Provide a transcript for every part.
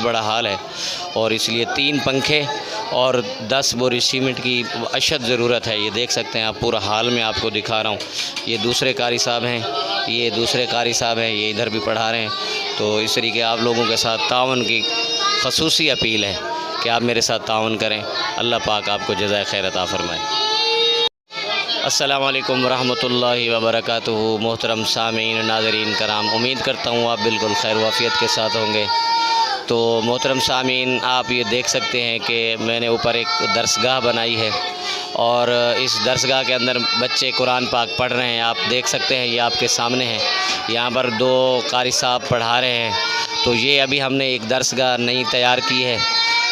بہت بڑا حال ہے، اور اس لیے 3 پنکھے اور 10 بوری سیمنٹ کی اشد ضرورت ہے۔ یہ دیکھ سکتے ہیں آپ، پورا حال میں آپ کو دکھا رہا ہوں۔ یہ دوسرے قاری صاحب ہیں، یہ ادھر بھی پڑھا رہے ہیں۔ تو اس طریقے آپ لوگوں کے ساتھ تعاون کی خصوصی اپیل ہے کہ آپ میرے ساتھ تعاون کریں۔ اللہ پاک آپ کو جزائے خیر عطا فرمائے۔ السلام علیکم ورحمۃ اللہ وبرکاتہ۔ محترم سامعین، ناظرین کرام، امید کرتا ہوں آپ بالکل خیر و عافیت کے ساتھ ہوں گے۔ تو محترم سامعین، آپ یہ دیکھ سکتے ہیں کہ میں نے اوپر ایک درسگاہ بنائی ہے، اور اس درسگاہ کے اندر بچے قرآن پاک پڑھ رہے ہیں۔ آپ دیکھ سکتے ہیں، یہ آپ کے سامنے ہے۔ یہاں پر 2 قاری صاحب پڑھا رہے ہیں۔ تو یہ ابھی ہم نے ایک درسگاہ نئی تیار کی ہے،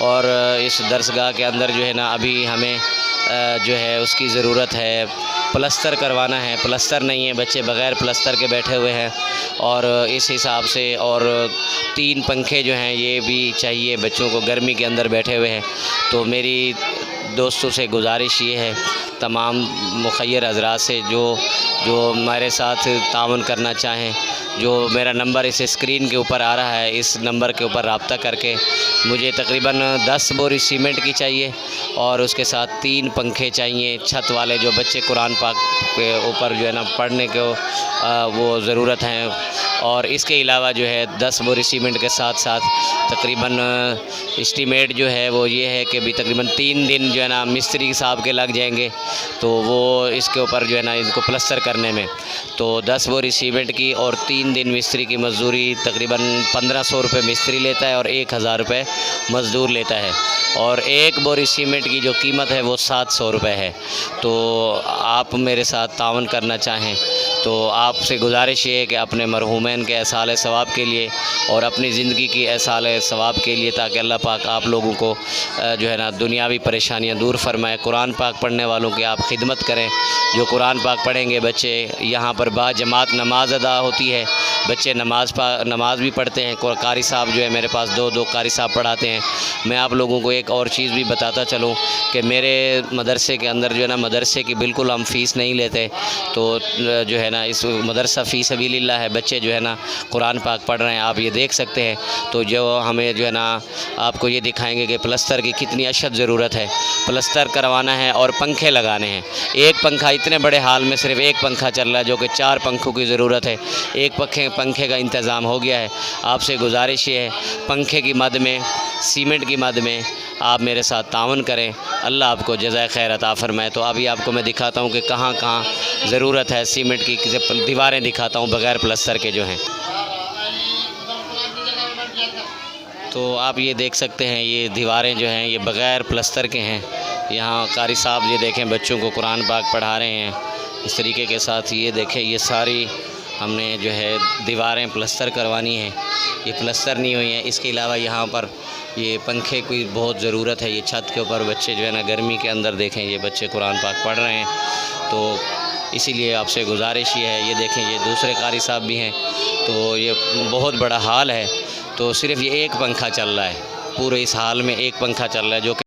اور اس درسگاہ کے اندر جو ہے نا ابھی ہمیں جو ہے اس کی ضرورت ہے، پلستر کروانا ہے۔ پلستر نہیں ہے، بچے بغیر پلستر کے بیٹھے ہوئے ہیں، اور اس حساب سے اور 3 پنکھے جو ہیں یہ بھی چاہیے بچوں کو، گرمی کے اندر بیٹھے ہوئے ہیں۔ تو میری دوستوں سے گزارش یہ ہے، تمام مخیر حضرات سے جو ہمارے ساتھ تعاون کرنا چاہیں، جو میرا نمبر اس اسکرین کے اوپر آ رہا ہے، اس نمبر کے اوپر رابطہ کر کے مجھے تقریباً 10 بوری سیمنٹ کی چاہیے، اور اس کے ساتھ 3 پنکھے چاہیے چھت والے، جو بچے قرآن پاک کے اوپر جو ہے نا پڑھنے کو وہ ضرورت ہیں۔ اور اس کے علاوہ جو ہے 10 بوری سیمنٹ کے ساتھ ساتھ تقریباً اسٹیمیٹ جو ہے وہ یہ ہے کہ بھی تقریباً 3 دن جو ہے نا مستری صاحب کے لگ جائیں گے، تو وہ اس کے اوپر جو ہے نا ان کو پلستر کرنے میں۔ تو 10 بوری سیمنٹ کی اور 3 دن مستری کی مزدوری تقریباً 1500 روپے مستری لیتا ہے، اور 1000 روپے مزدور لیتا ہے، اور 1 بوری سیمنٹ کی جو قیمت ہے وہ 700 روپے ہے۔ تو آپ میرے ساتھ تعاون کرنا چاہیں تو آپ سے گزارش یہ ہے کہ اپنے مرحومین کے ایصال ثواب کے لیے اور اپنی زندگی کی ایصال ثواب کے لیے، تاکہ اللہ پاک آپ لوگوں کو جو ہے نا دنیاوی پریشانیاں دور فرمائے، قرآن پاک پڑھنے والوں کی آپ خدمت کریں۔ جو قرآن پاک پڑھیں گے بچے، یہاں پر با جماعت نماز ادا ہوتی ہے، بچے نماز بھی پڑھتے ہیں۔ قاری صاحب جو ہے میرے پاس 2 قاری صاحب پڑھاتے ہیں۔ میں آپ لوگوں کو ایک اور چیز بھی بتاتا چلوں کہ میرے مدرسے کے اندر جو ہے نا مدرسے کی بالکل ہم فیس نہیں لیتے، تو جو ہے نا اس مدرسہ فی سبیل اللہ ہے، بچے جو ہے نا قرآن پاک پڑھ رہے ہیں، آپ یہ دیکھ سکتے ہیں۔ تو جو ہمیں جو ہے نا آپ کو یہ دکھائیں گے کہ پلستر کی کتنی اشد ضرورت ہے، پلستر کروانا ہے اور پنکھے لگانے ہیں۔ ایک پنکھا، اتنے بڑے حال میں صرف ایک پنکھا چل رہا ہے، جو کہ 4 پنکھوں کی ضرورت ہے۔ ایک پنکھے کا انتظام ہو گیا ہے۔ آپ سے گزارش یہ ہے، پنکھے کی مد میں، سیمنٹ کی مد میں آپ میرے ساتھ تعاون کریں، اللہ آپ کو جزائے خیر عطا فرمائے۔ تو ابھی آپ کو میں دکھاتا ہوں کہ کہاں کہاں ضرورت ہے سیمنٹ کی، دیواریں دکھاتا ہوں بغیر پلستر کے جو ہیں۔ تو آپ یہ دیکھ سکتے ہیں، یہ دیواریں جو ہیں یہ بغیر پلستر کے ہیں۔ یہاں قاری صاحب یہ دیکھیں بچوں کو قرآن پاک پڑھا رہے ہیں، اس طریقے کے ساتھ یہ دیکھیں، یہ ساری ہم نے جو ہے دیواریں پلستر کروانی ہیں، یہ پلستر نہیں ہوئی ہیں۔ اس کے علاوہ یہاں پر یہ پنکھے کی بہت ضرورت ہے۔ یہ چھت کے اوپر بچے جو ہے نا گرمی کے اندر دیکھیں، یہ بچے قرآن پاک پڑھ رہے ہیں، تو اسی لیے آپ سے گزارش یہ ہے۔ یہ دیکھیں، یہ دوسرے قاری صاحب بھی ہیں، تو یہ بہت بڑا حال ہے۔ تو صرف یہ ایک پنکھا چل رہا ہے، پورے اس حال میں ایک پنکھا چل رہا ہے، جو کہ